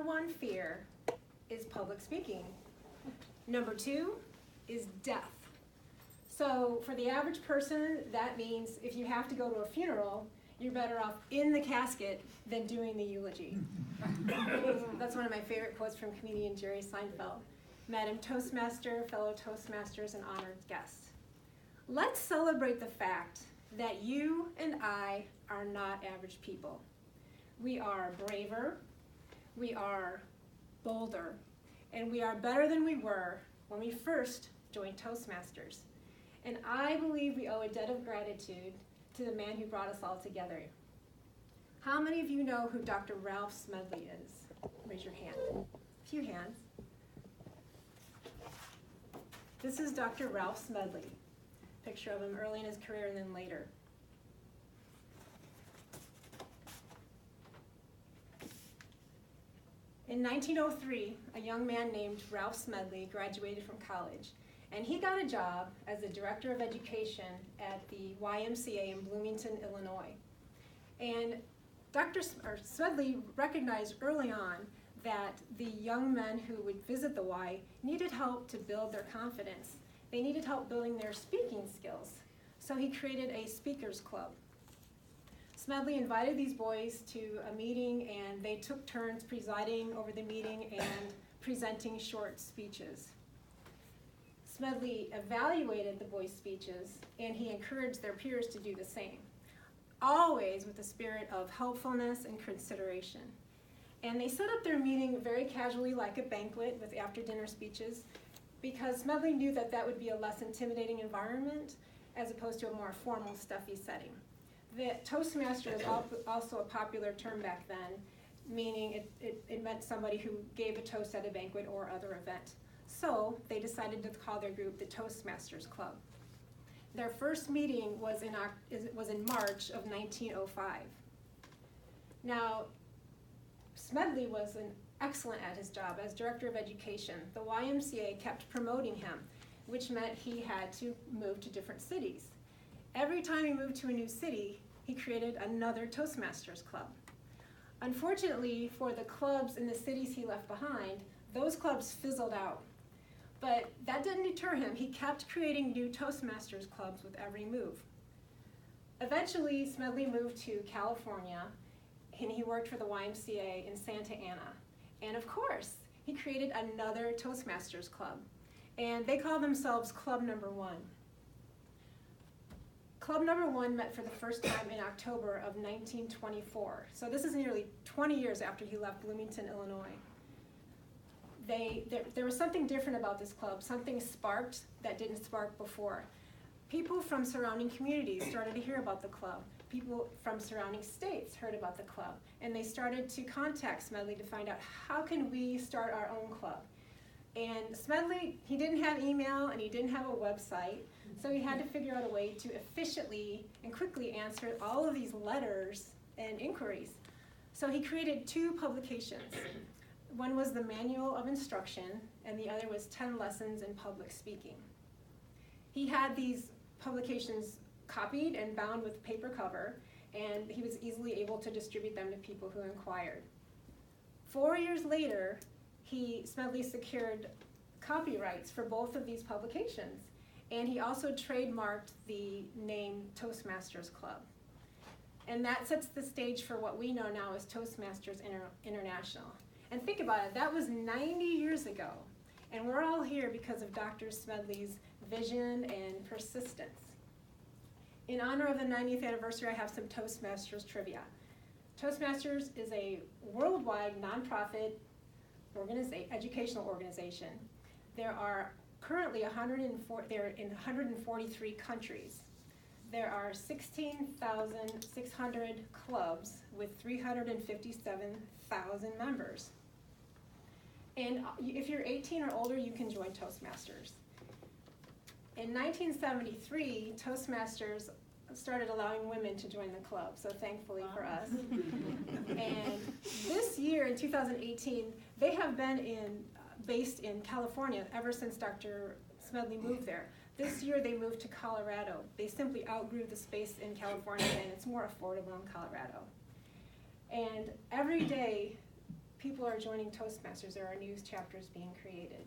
one fear is public speaking. Number 2 is death. So for the average person, that means if you have to go to a funeral, you're better off in the casket than doing the eulogy. That's one of my favorite quotes from comedian Jerry Seinfeld. Madam Toastmaster, fellow Toastmasters, and honored guests. Let's celebrate the fact that you and I are not average people. We are braver, we are bolder, and we are better than we were when we first joined Toastmasters. And I believe we owe a debt of gratitude to the man who brought us all together. How many of you know who Dr. Ralph Smedley is? Raise your hand. A few hands. This is Dr. Ralph Smedley. Picture of him early in his career and then later. In 1903, a young man named Ralph Smedley graduated from college, and he got a job as the director of education at the YMCA in Bloomington, Illinois. And Dr. Smedley recognized early on that the young men who would visit the Y needed help to build their confidence. They needed help building their speaking skills. So he created a speakers club. Smedley invited these boys to a meeting, and they took turns presiding over the meeting and presenting short speeches. Smedley evaluated the boys' speeches, and he encouraged their peers to do the same, always with a spirit of helpfulness and consideration. And they set up their meeting very casually, like a banquet with after-dinner speeches, because Smedley knew that that would be a less intimidating environment as opposed to a more formal, stuffy setting. The Toastmaster is also a popular term back then, meaning it meant somebody who gave a toast at a banquet or other event. So they decided to call their group the Toastmasters Club. Their first meeting was in March of 1905. Now, Smedley was excellent at his job as director of education. The YMCA kept promoting him, which meant he had to move to different cities. Every time he moved to a new city, he created another Toastmasters Club. Unfortunately, for the clubs in the cities he left behind, those clubs fizzled out. But that didn't deter him. He kept creating new Toastmasters clubs with every move. Eventually, Smedley moved to California, and he worked for the YMCA in Santa Ana. And of course, he created another Toastmasters club, and they call themselves Club Number 1. Club Number 1 met for the first time in October of 1924. So this is nearly 20 years after he left Bloomington, Illinois. There was something different about this club, something sparked that didn't spark before. People from surrounding communities started to hear about the club. People from surrounding states heard about the club, and they started to contact Smedley to find out, how can we start our own club? And Smedley, he didn't have email and he didn't have a website, so he had to figure out a way to efficiently and quickly answer all of these letters and inquiries. So he created 2 publications. One was the Manual of Instruction, and the other was 10 Lessons in Public Speaking. He had these publications copied and bound with paper cover, and he was easily able to distribute them to people who inquired. 4 years later, Smedley secured copyrights for both of these publications, and he also trademarked the name Toastmasters Club. And that sets the stage for what we know now as Toastmasters International. And think about it, that was 90 years ago, and we're all here because of Dr. Smedley's vision and persistence. In honor of the 90th anniversary, I have some Toastmasters trivia. Toastmasters is a worldwide nonprofit educational organization. There are currently 143 countries. There are 16,600 clubs with 357,000 members. And if you're 18 or older, you can join Toastmasters. In 1973, Toastmasters started allowing women to join the club, so thankfully for us. And this year, in 2018, they have been based in California ever since Dr. Smedley moved there. This year they moved to Colorado. They simply outgrew the space in California, and it's more affordable in Colorado. And every day people are joining Toastmasters. There are new chapters being created.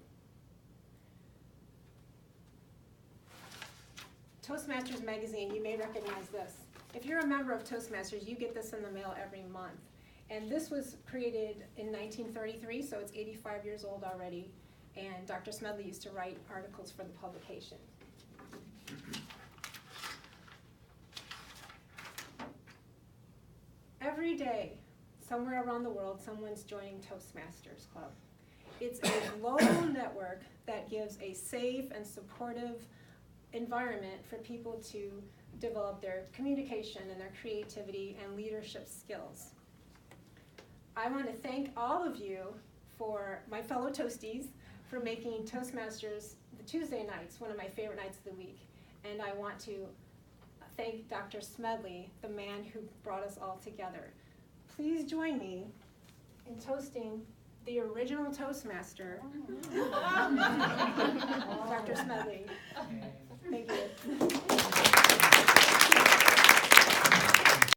Toastmasters magazine, you may recognize this. If you're a member of Toastmasters, you get this in the mail every month. And this was created in 1933, so it's 85 years old already. And Dr. Smedley used to write articles for the publication. Every day, somewhere around the world, someone's joining Toastmasters Club. It's a global network that gives a safe and supportive environment for people to develop their communication and their creativity and leadership skills. I want to thank all of you, for my fellow Toasties, for making Toastmasters the Tuesday nights one of my favorite nights of the week. And I want to thank Dr. Smedley, the man who brought us all together. Please join me in toasting the original Toastmaster, Dr. Smedley. Thank you.